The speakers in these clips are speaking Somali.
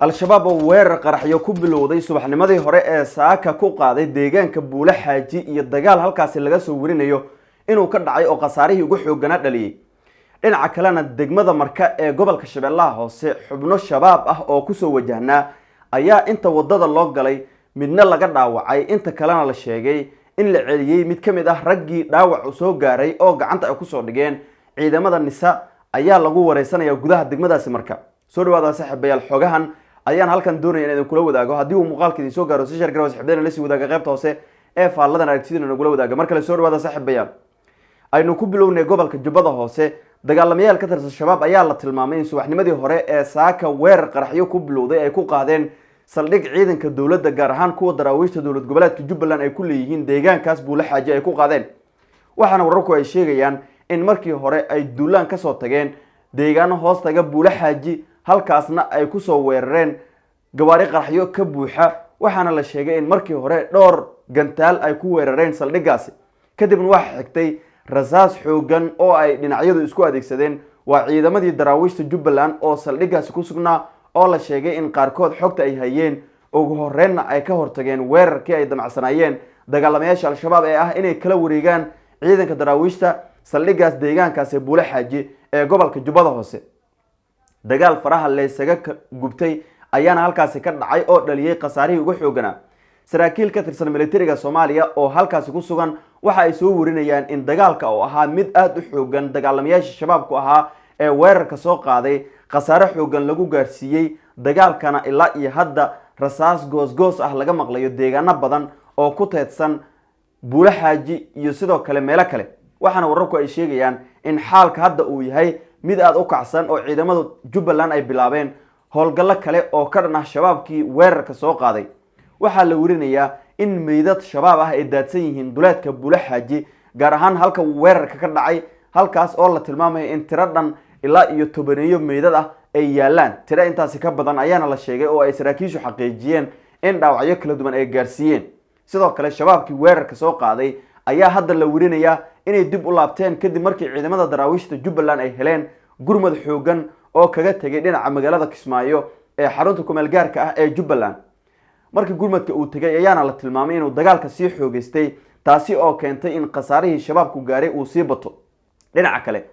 al-shabaab oo weerar qaraxyo ku bilowday subaxnimadii hore ee saaka ku qaaday deegaanka Buule Xaaji iyo dagaal halkaas laga soo warinayo inuu ka dhacay oo qasaarihii ugu xoogana dhaliyay. dhinaca kalena degmada Marka ee gobolka Shabeellaha Hoose xubno shabaab ah oo ku soo wajahnaa ayaa inta wadada loo galay midna laga dhaawacay inta kalena la sheegay in la celiyay mid kamid ah raggii dhaawac soo gaaray oo gacanta ay ku soo dhigeen ciidamada nisa ayaa lagu wareysanayaa gudaha degmadaasi Marka. soo dhawaada saaxiibayaal xogahan ayaan halkan doonaya inaan kula wadaago haddii uu muuqaalkii soo gaaro si share garow saaxiibadana la sii wadaaga qaybta hoose ee faalladan aragtidina nagula wadaaga markale soo dhawaada saaxiibayaal aynu ku bilownay gobolka Jubbada Hoose dagaalamayaal ka tirsan shabaab ayaa la tilmaamay in subaxnimadii hore ee saaka weerar qaraxyo ku bilowday ay ku qaadeen saldhig ciidanka dawladda gaar ahaan kuwa daraawiishta dawlad goboleedka Jubbaland ay ku leeyihiin deegaankaas Buule Xaaji ay ku qaadeen waxaana wararku ay sheegayaan in markii hore ay duulaan ka soo tageen deegaano hoostaga Buule Xaaji halkaasna ay ku soo weerareen gawaari qaraxyo ka buuxa waxaana la sheegay in markii hore dhowr gantaal ay ku weerareen saldhigaasi kadibna waxa xigtay rasaas xoogan oo ay dhinacyadu isku adeegsadeen waa ciidamadii daraawiishta Jubbaland oo saldhigaasi ku sugnaa oo la sheegay in qaarkood xogta ay hayeen ugu horreynna ay ka hortageen weerarkii ay damacsanayeen dagaalamayaasha al-shabaab ee ah inay kala wareegaan ciidanka daraawiishta saldhigaas deegaankaasi Buule Xaaji ee gobolka Jubbada Hoose. dagaal faraha leesaga gubtay ayaana halkaasi ka dhacay oo dhaliyay qasaarihii ugu xoogana. saraakiil ka tirsan militariga Soomaaliya oo halkaasi ku sugan waxa ay soo warinayaan in dagaalka oo ahaa mid aad u xoogan dagaalamayaasha shabaabku ahaa ee weerarka soo qaaday qasaare xoogan lagu gaarsiiyay dagaalkana ilaa iyo hadda rasaas goos ah laga maqlayo deegaano badan oo ku teedsan Buule Xaaji iyo sidoo kale meelo kale waxaana wararku ay sheegayaan in xaalka hadda uu yahay mid aad u kacsan oo ciidamada Jubbaland ay bilaabeen howlgallo kale oo ka dhan ah shabaabkii weerarka soo qaaday. waxaa la warinayaa in meydad shabaab ah ay daadsan yihiin duleedka Buule Xaaji gaar ahaan halka weerarka ka dhacay halkaas oo la tilmaamayo in tiro dhan ilaa iyo 10 meydad ah ay yaalaan tiro intaasi ka badan ayaana la sheegay oo ay saraakiishu xaqiijiyeen in dhaawacyo kala duwan ay gaarsiiyeen. sidoo kale shabaabkii weerarka soo qaaday ayaa hadda la warinayaa inay dib u laabteen kadib markii ciidamada daraawiishta Jubbaland ay heleen gurmad xoogan oo kaga tagay dhinaca magaalada Kismaayo ee xarunta kumeel gaarka ah ee Jubbaland. markii gurmadka uu tagay ayaana la tilmaamay inuu dagaalka sii xoogaystay taasi oo keentay in qasaarihii shabaabku gaaray uu sii bato. dhinaca kale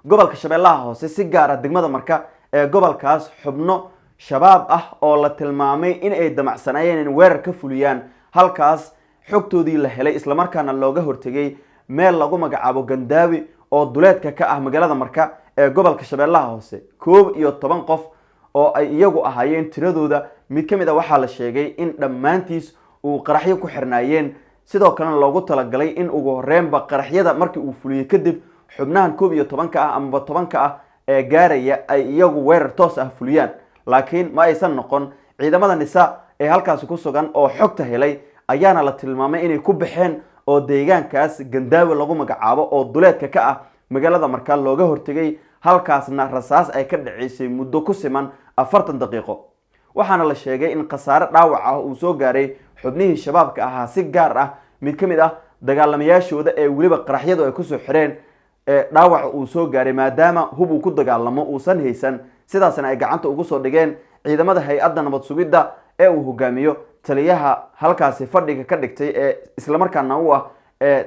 gobolka Shabeellaha Hoose si gaar ah degmada Marka ee gobolkaas xubno shabaab ah oo la tilmaamay in ay damacsanayeen in weerar ka fuliyaan halkaas xogtoodii la helay isla markaana looga hortagay meel lagu magacaabo Gandaawi oo duleedka ka ah magaalada Marka ee gobolka Shabeellaha Hoose 11 qof oo ay iyagu ahaayeen tiradooda mid kamid ah waxaa la sheegay in dhammaantiis uu qaraxyo ku xirnaayeen sidoo kalena loogu talagalay in ugu horreynba qaraxyada markii uu fuliyay kadib xubnahan 11 ah ama 10 ah ee gaaraya ay iyagu weerar toos ah fuliyaan laakiin ma aysan noqon ciidamada nisa ee halkaas ku sugan oo xogta helay ayaana la tilmaamay inay ku baxeen oo deegaankaas Gandaawi lagu magacaabo oo duleedka ka ah magaalada Marka looga hortagay halkaasna rasaas ay ka dhaceysay muddo ku siman 40 daqiiqo. waxaana la sheegay in qasaare dhaawac ah uu soo gaaray xubnihii shabaabka ahaa si gaar ah mid kamid ah dagaalamayaashooda ee waliba qaraxyadu ay ku soo xireen dhaawac uu soo gaaray maadaama hub uu ku dagaalamo uusan haysan sidaasna ay gacanta ugu soo dhigeen ciidamada hay'adda nabad sugidda ee uu hogaamiyo taliyaha halkaasi fadhiga ka dhigtay ee isla markaana uu ah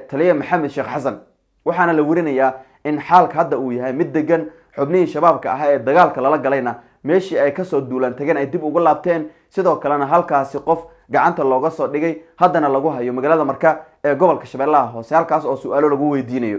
taliye Maxamed Sheekh Xasan. waxaana la warinayaa in xaalka hadda uu yahay mid degan xubnihii shabaabka ah ee dagaalka lala galayna meeshii ay ka soo duulaan tageen ay dib ugu laabteen sidoo kalena halkaasi qof gacanta looga soo dhigay haddana lagu hayo magaalada Marka ee gobolka Shabeellaha Hoose halkaas oo su'aalo lagu weydiinayo.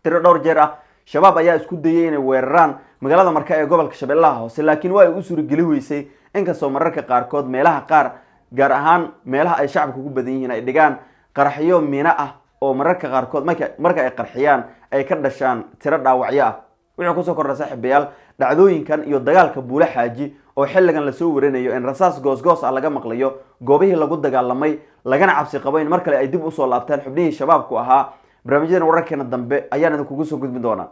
tiro dhowr jeer ah shabaab ayaa isku dayay inay weeraraan magaalada Marka ee gobolka Shabeellaha Hoose laakiin waa ay u suurageli weysay inkastoo mararka qaarkood meelaha qaar gaar ahaan meelaha ay shacabku ku badan yihiin ay dhigaan qaraxyo miina ah oo mararka qaarkood marka ay qarxiyaan ay ka dhashaan tiro dhaawacyo ah. wuxuu ku soo kordhay saaxiibayaal dhacdooyinkan iyo dagaalka Buule Xaaji oo xilligan la soo warinayo in rasaas goos ah laga maqlayo goobihii lagu dagaalamay lagana cabsi qabo in mar kale ay dib u soo laabtaan xubnihii shabaabku ahaa. barnaamijyada wararkeena dambe ayaan idin kugu soo gudbin doonaa.